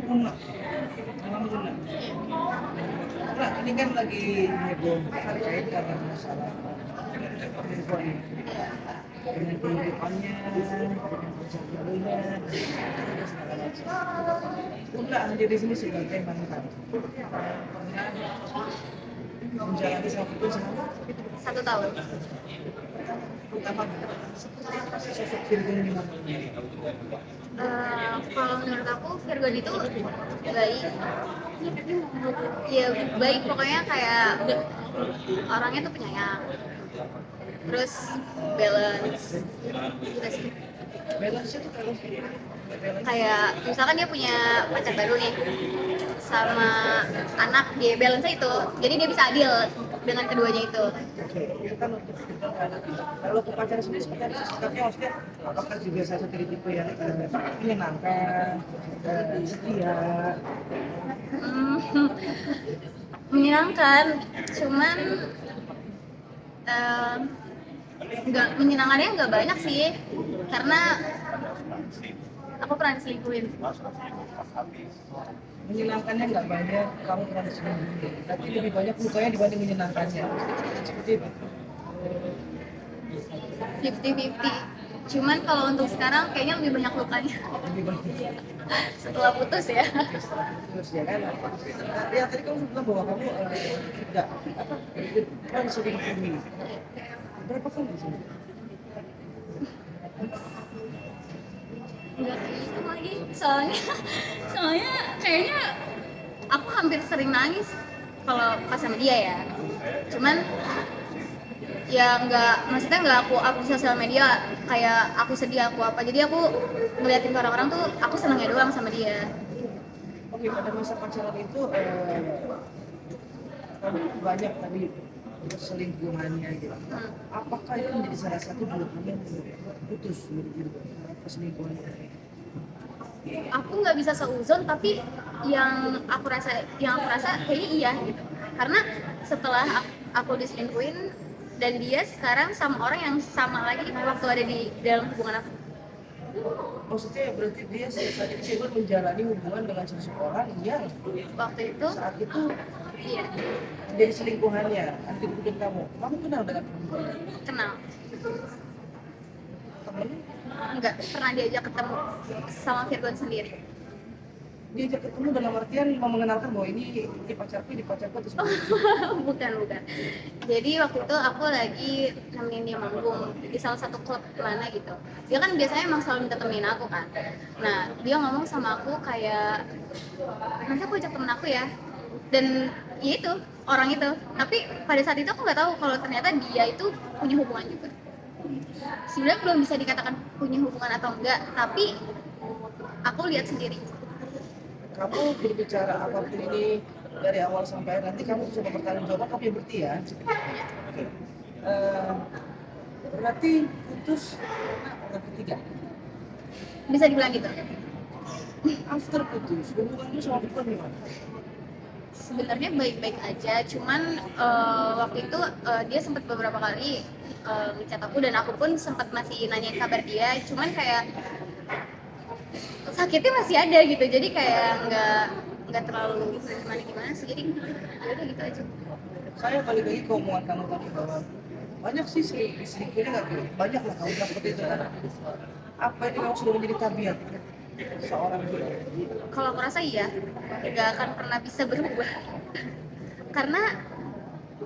Guna, memang guna. Nah, ini kan lagi heboh terkait karena masalah handphone ini. Dengan kehidupannya, dengan perjalanan, dan segala macam. Guna hadir di sini sebagai mantan. Pernah menjalani satu selama 1 tahun. pertama sosok Virgon gimana? Kalau menurut aku Virgon itu baik, ya baik pokoknya kayak orangnya tuh penyayang, terus balance, gitu sih. Balance itu kalau Kayak misalkan dia punya pacar baru nih sama anak, dia balance itu, jadi dia bisa adil dengan keduanya itu. itu kan untuk kita kalau ke pacar sendiri seperti apa sih sikapnya, maksudnya apakah juga salah satu tipe yang menyenangkan, setia? Hmm, menyenangkan, cuman nggak menyenangkannya nggak banyak sih, karena aku pernah diselingkuhin. Menyenangkannya nggak banyak, kamu pernah diselingkuhin, tapi lebih banyak lukanya dibanding menyenangkannya, seperti itu. 50-50. Cuman kalau untuk sekarang kayaknya lebih banyak lukanya Lebih banyak setelah putus ya. terus ya kan. Nah, ya tadi kamu bilang bahwa kamu tidak apa kan selingkuhi. Berapa kali sih? Enggak kayak gitu lagi, soalnya kayaknya aku hampir sering nangis kalau pas sama dia ya. Cuman ya maksudnya nggak aku up di sosial media kayak aku sedih aku apa, jadi aku ngeliatin ke orang-orang tuh aku senangnya doang sama dia. Oke, pada masa pacaran itu kamu banyak tadi selingkuhannya gitu. Apakah itu menjadi salah satu dulunya putus gitu perselingkuhannya? Aku nggak bisa seuzon, tapi yang aku rasa kayaknya iya gitu, karena setelah aku diselingkuhin dan dia sekarang sama orang yang sama lagi waktu ada di dalam hubungan aku. Maksudnya berarti dia saat itu menjalani hubungan dengan seseorang yang Waktu itu saat itu iya, jadi selingkuhannya, anti hubungan kamu kenal dengan perempuan ini? kenal. Temen Nggak pernah diajak ketemu sama Virgon sendiri. diajak ketemu dalam artian mau mengenalkan bahwa ini pacarku terus bukan. Jadi waktu itu aku lagi nemenin dia manggung di salah satu klub mana gitu. Dia kan biasanya emang selalu minta temenin aku kan. Nah dia ngomong sama aku kayak, nanti aku ajak temen aku ya. Dan ya itu orang itu. Tapi pada saat itu aku nggak tahu kalau ternyata dia itu punya hubungan juga. Sebenarnya belum bisa dikatakan punya hubungan atau enggak, tapi aku lihat sendiri. kamu berbicara apapun ini dari awal sampai akhir, nanti kamu coba bertanggung jawab, kamu yang berarti ya. Oke. Berarti putus orang ketiga. Bisa dibilang gitu. After putus, hubungannya sama Victor gimana? Sebenarnya baik-baik aja, cuman waktu itu dia sempat beberapa kali ngechat aku, dan aku pun sempat masih nanyain kabar dia, cuman kayak sakitnya masih ada gitu, jadi kayak nggak terlalu gimana sih, jadi ya udah gitu aja. Saya balik lagi ke omongan kamu tadi bahwa banyak sih selingkuhnya nggak gitu. Banyak lah kamu bilang seperti itu kan. Apa ini memang sudah menjadi tabiat seorang dia? Kalau aku rasa iya, nggak akan pernah bisa berubah. Karena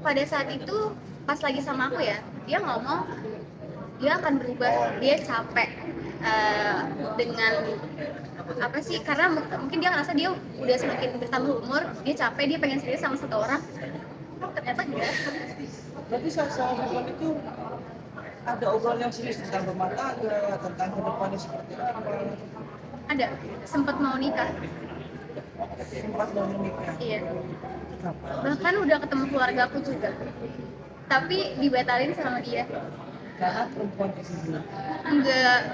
pada saat itu pas lagi sama aku ya, dia ngomong dia akan berubah, dia capek dengan apa sih, karena mungkin dia ngerasa dia udah semakin bertambah umur, dia capek, dia pengen sendiri sama satu orang. Ternyata enggak. Berarti saat sama Victor itu ada obrolan yang serius tentang rumah tangga, tentang kedepannya seperti apa? Ada, sempat mau nikah. Sempat mau menikah. Iya. Kapan? Bahkan udah ketemu keluarga aku juga, tapi dibatalin sama dia. Karena perempuan tersebut.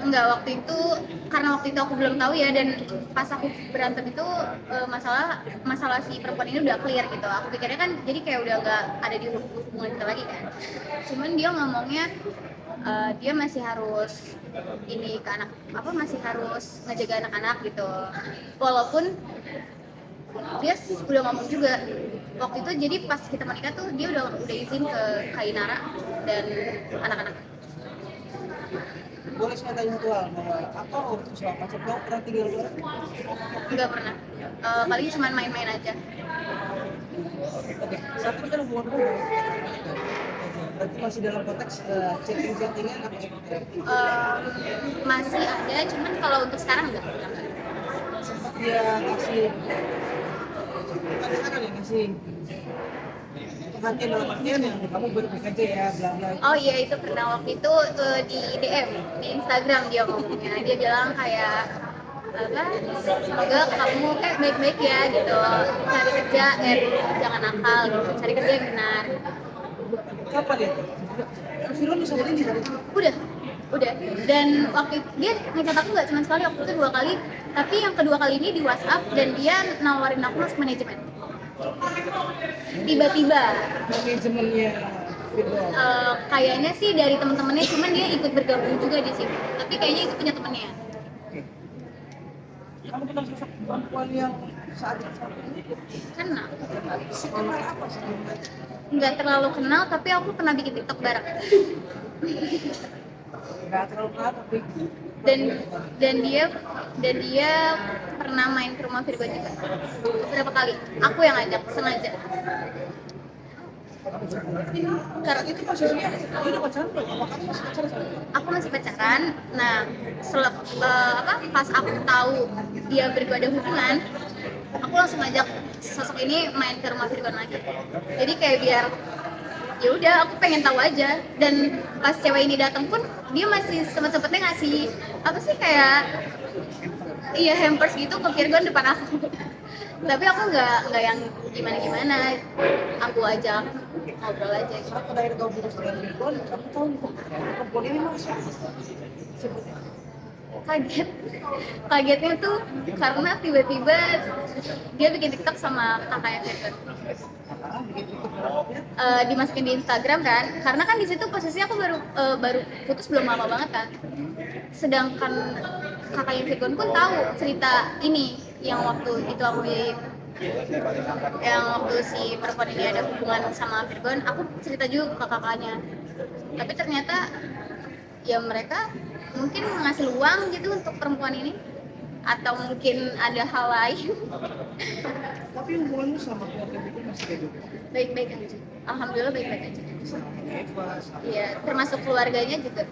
Enggak waktu itu, karena waktu itu aku belum tahu ya, dan pas aku berantem itu masalah si perempuan ini udah clear gitu. Aku pikirnya kan jadi kayak udah nggak ada di hubungan kita lagi kan. Cuman dia ngomongnya dia masih harus ini ke anak apa masih harus ngejaga anak-anak gitu. Walaupun dia udah ngomong juga waktu itu, jadi pas kita menikah tuh dia udah izin ke Kainara dan anak-anak. Boleh saya tanya satu hal, bahwa apa waktu soal pacar kau pernah tinggal bareng? Nggak pernah. Paling cuma main-main aja. Oke, saat ini kan hubungan kamu berarti masih dalam konteks chatting-chattingan apa seperti apa? Masih ada, cuman kalau untuk sekarang enggak. Sempat dia ngasih, bukan sekarang ya, ngasih perhatian dalam artian yang kamu baik-baik aja ya, bla bla. Oh iya, itu pernah waktu itu di DM di Instagram dia ngomongnya. Dia bilang kayak apa? Semoga kamu baik-baik ya gitu. Cari kerja jangan nakal gitu. Cari kerja yang benar. Kapan ya? Firman bisa berdiri tadi. Udah. Dan waktu itu dia ngechat aku nggak cuma sekali, waktu itu 2 kali. Tapi yang kedua kali ini di WhatsApp dan dia nawarin aku masuk manajemen. Tiba-tiba. Manajemennya Firman. Kayaknya sih dari teman-temannya, cuman dia ikut bergabung juga di situ. Tapi kayaknya itu punya temennya. Kamu kenal sosok perempuan yang saat ini? Kenal. Sekenal apa sih? Nggak terlalu kenal, tapi aku pernah bikin TikTok bareng. Nggak terlalu kenal tapi Dan dia pernah main ke rumah Virgo juga beberapa kali. Aku yang ngajak sengaja. saat itu posisinya dia udah pacaran belum? Apa kamu masih pacaran sama dia? Aku masih pacaran. Nah, pas aku tahu dia berdua ada hubungan, aku langsung ngajak sosok ini main ke rumah Virgon lagi. Jadi kayak biar ya udah, aku pengen tahu aja. Dan pas cewek ini datang pun dia masih sempet-sempetnya ngasih apa sih kayak hampers gitu ke Virgon depan aku. Tapi aku nggak yang gimana, aku ajak ngobrol aja. Saat pada akhirnya kamu putus dengan Firman, kamu tahu nih, perempuan ini masuk sebutnya. Kagetnya tuh karena tiba-tiba dia bikin TikTok sama kakaknya Virgon. Dimasukin di Instagram kan, karena kan di situ posisi aku baru putus belum lama banget kan. Sedangkan kakaknya Virgon pun tahu cerita ini yang waktu itu yang waktu si perempuan ini ada hubungan sama Virgon, aku cerita juga ke kakaknya. Tapi ternyata ya mereka mungkin ngasih uang gitu untuk perempuan ini, atau mungkin ada hal lain. Tapi hubunganmu sama keluarga itu masih kayak gitu? Baik-baik aja, alhamdulillah baik-baik aja. Sama Eva, sama... Iya, termasuk keluarganya juga.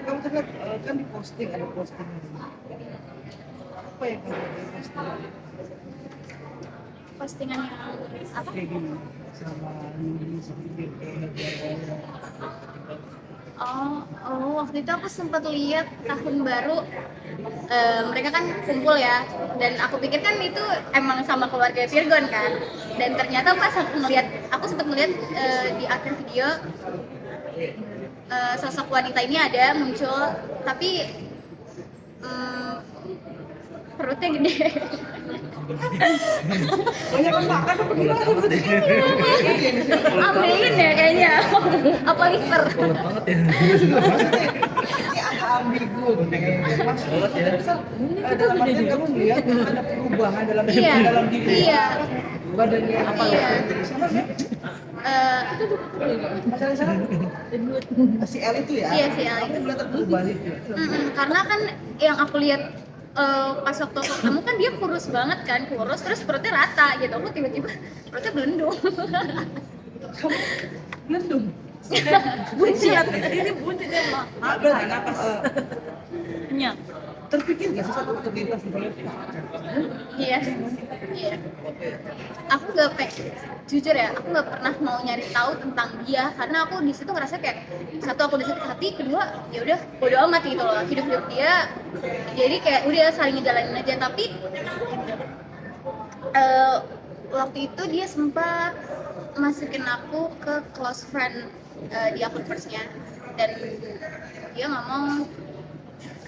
Kamu terlihat kan di posting, ada posting apa yang kamu posting? Postingan yang apa? Kayak gini, sama Yuli, sama Dirga, Waktu itu aku sempat lihat tahun baru, mereka kan kumpul ya, dan aku pikir kan itu emang sama keluarga Virgon kan, dan ternyata pas aku sempat melihat di akhir video sosok wanita ini ada muncul, tapi perutnya gede. banyak kan makan apa gimana? Ambein ya kayaknya, apa liver? Maksudnya ini agak ambigu. Maksudnya bisa dalam artian kamu melihat ada perubahan dalam diri. Iya. Badannya apa? Iya. Siapa sih? Pacaran sana? Si L itu ya? Iya, si L. Aku melihat perubahan itu. Karena kan yang aku lihat pas waktu aku ketemu kan dia kurus banget kan, terus perutnya rata gitu. Aku tiba-tiba perutnya belendung. Kamu belendung? Buncit. Ini buncitnya mah. Ada napas. Nyak. Terpikir nggak sih satu terlintas di dalam? Iya. Aku jujur ya, aku nggak pernah mau nyari tahu tentang dia karena aku di situ ngerasa kayak satu aku udah sakit hati, kedua ya udah bodo amat gitu loh, hidup dia. Jadi kayak udah saling ngejalanin aja. Tapi waktu itu dia sempat masukin aku ke close friend di akun first-nya, dan dia ngomong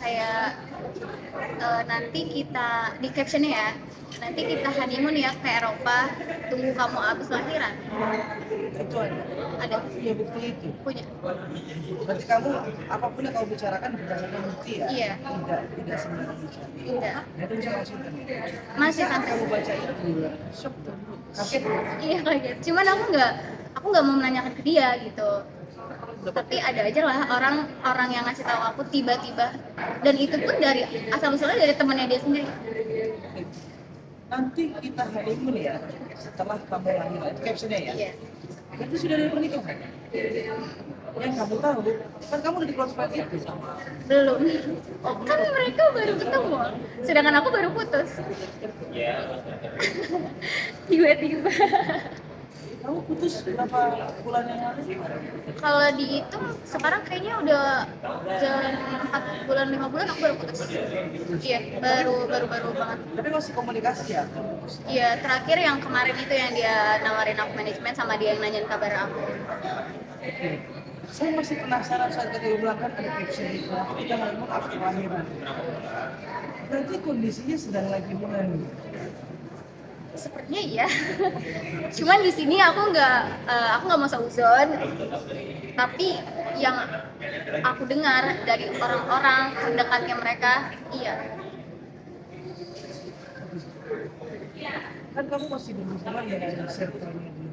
kayak nanti kita di captionnya ya, nanti kita honeymoon ya ke Eropa, tunggu kamu habis lahiran. Itu Ada punya bukti itu. punya. Berarti kamu apapun yang kamu bicarakan berdasarkan bukti ya? Iya. Tidak sembarang bicara. Enggak, Nah, itu bisa langsung kan? masih Saat santai. kamu baca itu, shock tuh, kaget. Iya kaget. Cuman aku nggak mau menanyakan ke dia gitu. Tapi ada aja lah orang yang ngasih tahu aku tiba-tiba, dan itu pun dari asal usulnya dari temannya dia sendiri. Nanti kita honeymoon ya, setelah kamu lahir, itu captionnya ya? Iya. Itu sudah ada pernikahan. Yang kamu tahu, kan kamu udah di close friend itu sama. Belum. Kan mereka baru ketemu, sedangkan aku baru putus. Tiba-tiba. Kamu putus berapa bulan yang lalu? Kalau dihitung sekarang kayaknya udah jalan 4 bulan 5 bulan aku baru putus. Iya, baru banget. Tapi masih komunikasi ya? Iya, terakhir yang kemarin itu yang dia nawarin aku manajemen sama dia yang nanyain kabar aku. Oke. Saya masih penasaran saat ketika bilang kan ada caption itu, kita ngomong after lahiran. Berarti kondisinya sedang lagi mengandung. Sepertinya iya. Cuman di sini aku nggak mau sauzon, tapi yang aku dengar dari orang-orang terdekatnya mereka, iya. Kan kamu masih berhubungan dengan circle-nya dia.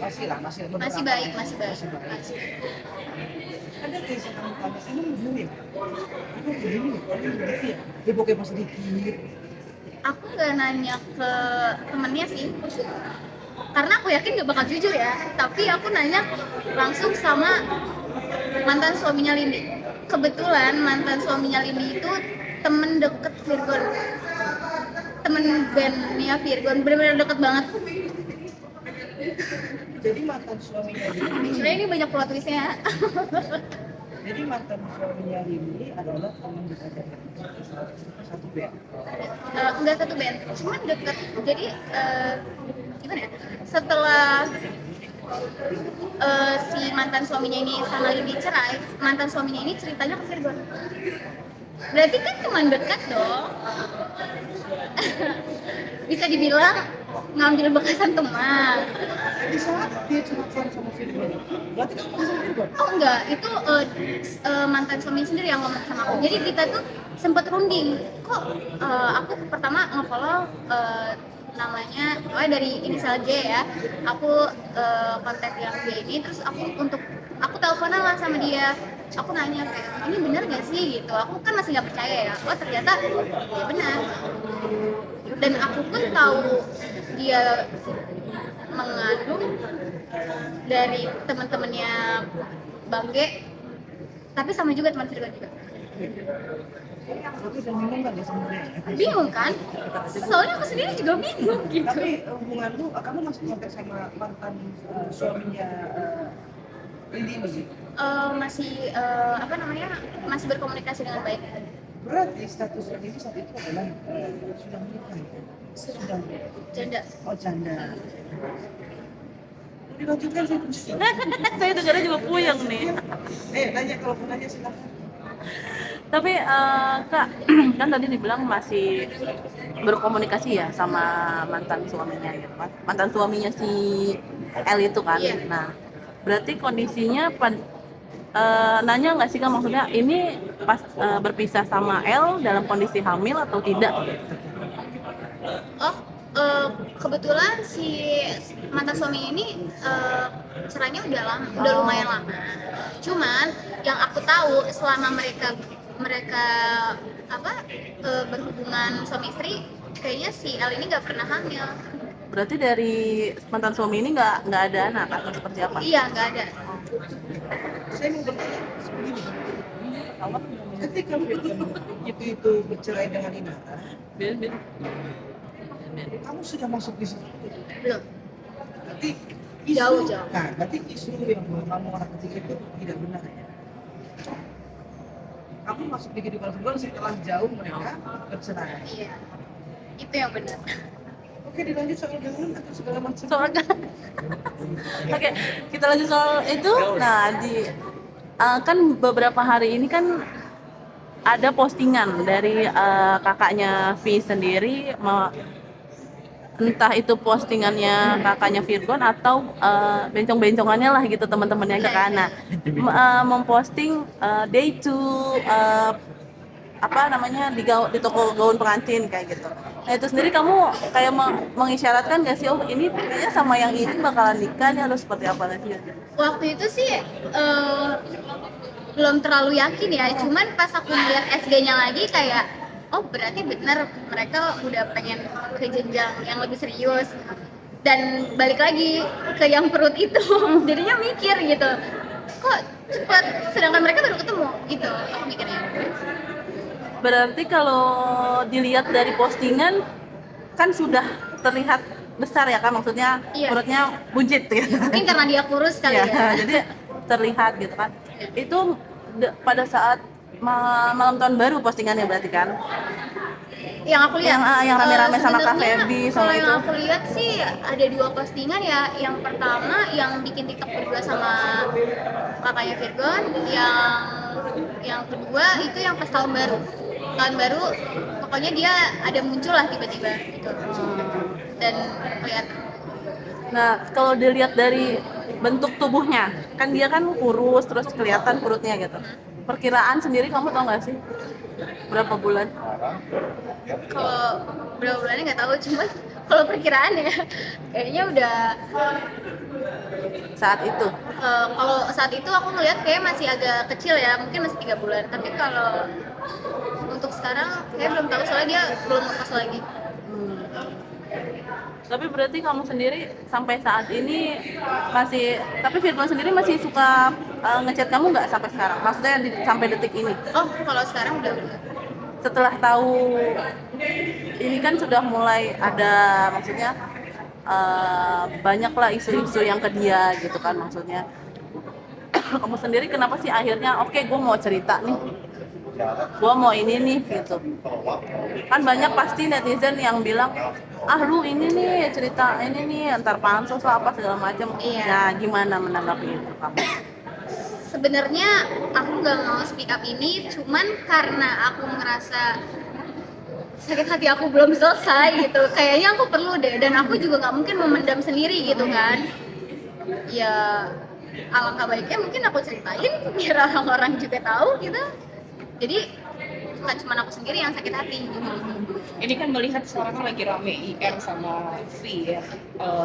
Masih lah, masih beberapa. Masih baik. Ada kayak kamu tanya, emang bener ya? Emang begini ya? Emang begitu ya? Dia pokoknya pas dikit. Aku nggak nanya ke temennya sih, karena aku yakin nggak bakal jujur ya. Tapi aku nanya langsung sama mantan suaminya Lindi. Kebetulan mantan suaminya Lindi itu temen deket Virgon, temen bandnya Virgon, bener-bener deket banget. Jadi mantan suaminya dia, Sebenarnya ini banyak plot twistnya. jadi mantan suaminya ini adalah teman dekatnya satu band. Enggak satu band, cuman deket. Jadi gimana ya? Setelah si mantan suaminya ini sama Lindi cerai, mantan suaminya ini ceritanya ke Virgon. Berarti kan teman dekat dong. Bisa dibilang ngambil bekasan teman. Di saat dia curhat sama Virgon, berarti kamu masih sama Virgon? Oh enggak, itu mantan suami sendiri yang ngomong sama aku. Jadi kita tuh sempet runding. Kok aku pertama nge-follow namanya, dari inisial J ya. Aku kontak yang J ini, terus aku teleponan lah sama dia. Aku nanya kayak, ini bener gak sih gitu. Aku kan masih nggak percaya ya. Oh ternyata ya benar. Dan aku pun tahu dia mengandung dari teman-temannya Bang G, tapi sama juga teman Virgon juga. Berarti udah bingung kan ya sebenarnya? Bingung kan? Soalnya aku sendiri juga bingung gitu. Tapi hubunganmu, kamu masih kontak sama mantan suaminya Lindi ini? Masih masih berkomunikasi dengan baik. Berarti status Lindi saat itu adalah sudah menikah ya? Sudah. Janda. Oh janda. Mau dilanjutkan saya pusing. Saya dengarnya juga puyeng nih. Nanya kalau mau nanya silakan. Tapi Kak, kan tadi dibilang masih berkomunikasi ya sama mantan suaminya gitu kan. Mantan suaminya si L itu kan. Iya. Nah, berarti kondisinya nanya nggak sih Kak, maksudnya ini pas berpisah sama L dalam kondisi hamil atau tidak? Oh, kebetulan si mantan suami ini cerainya udah lumayan lama. Cuman yang aku tahu selama mereka berhubungan suami istri, kayaknya si L ini nggak pernah hamil. Berarti dari mantan suami ini nggak ada anak atau seperti apa? Iya, nggak ada. Saya mau bertanya begini. Ketika itu bercerai dengan Inara, kamu sudah masuk di situ? Belum. Berarti isu, Jauh. Nah, berarti isu yang kamu anak kecil itu tidak benar ya? Kamu masuk di kehidupan Virgon setelah jauh mereka bercerai. Iya. Itu yang benar. Oke, dilanjut soal gangan atau segala macam. Soal Oke, kita lanjut soal itu. Nah, kan beberapa hari ini kan ada postingan dari kakaknya V sendiri, entah itu postingannya kakaknya Virgon atau bencong-bencongannya lah gitu, teman-temannya gitu kan. Nah, memposting day to apa namanya di toko gaun pengantin kayak gitu. Nah itu sendiri kamu kayak mengisyaratkan gak sih, oh ini kayaknya sama yang ini bakalan nikah nih, harus seperti apa nanti? Waktu itu sih belum terlalu yakin ya, cuman pas aku lihat SG-nya lagi kayak oh berarti bener mereka udah pengen ke jenjang yang lebih serius, dan balik lagi ke yang perut itu jadinya mikir gitu, kok cepet sedangkan mereka baru ketemu gitu, aku mikirnya. Berarti kalau dilihat dari postingan kan sudah terlihat besar ya kan, maksudnya Iya. perutnya buncit gitu. Mungkin karena dia kurus kali Ya, ya. jadi terlihat gitu kan. Itu pada saat malam tahun baru postingannya berarti kan? Yang aku lihat Yang rame-rame sama Kak sebenarnya Feby kalau soal yang itu. aku lihat sih ada 2 postingan ya. Yang pertama yang bikin TikTok berdua sama kakaknya Virgon, yang kedua itu yang pas tahun baru pokoknya dia ada muncul lah tiba-tiba gitu, dan kelihatan. Nah, kalau dilihat dari bentuk tubuhnya, kan dia kan kurus terus kelihatan perutnya gitu. Perkiraan sendiri kamu tau nggak sih berapa bulan? Kalau berapa bulannya nggak tahu, cuman kalau perkiraan ya kayaknya udah Saat itu? kalau saat itu aku ngeliat kayak masih agak kecil ya, mungkin masih 3 bulan, tapi kalau untuk sekarang kayak belum tahu soalnya dia belum lepas lagi. Tapi berarti kamu sendiri sampai saat ini masih, tapi Virgon sendiri masih suka ngechat kamu nggak sampai sekarang? Maksudnya sampai detik ini? Oh kalau sekarang udah Setelah tahu ini kan sudah mulai ada, maksudnya banyak lah isu-isu yang ke dia gitu kan, maksudnya kamu sendiri kenapa sih akhirnya oke, gue mau cerita nih, gue mau ini nih gitu. Kan banyak pasti netizen yang bilang lu ini nih cerita ini nih antar pansos lah apa segala macam. Iya. Nah gimana menanggapi itu kamu? sebenarnya aku nggak mau speak up ini, cuman karena aku ngerasa sakit hati aku belum selesai gitu, kayaknya aku perlu deh, dan aku juga nggak mungkin memendam sendiri gitu kan. Ya alangkah baiknya mungkin aku ceritain biar orang-orang juga tahu gitu, jadi bukan cuma aku sendiri yang sakit hati gitu. Ini kan melihat sekarang kan lagi rame IR sama V ya,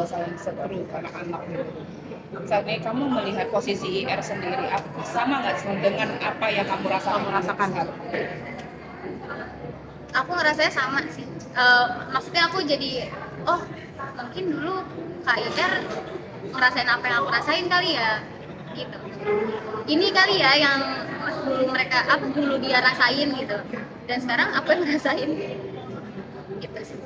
saling seteru anak-anak gitu. Saat ini kamu melihat posisi IR sendiri, sama nggak dengan apa yang kamu rasakan? Aku ngerasanya sama sih. Maksudnya aku jadi oh mungkin dulu Kak IR ngerasain apa yang aku rasain kali ya gitu. Ini kali ya yang dulu dia rasain gitu, dan sekarang aku yang ngerasain gitu sih.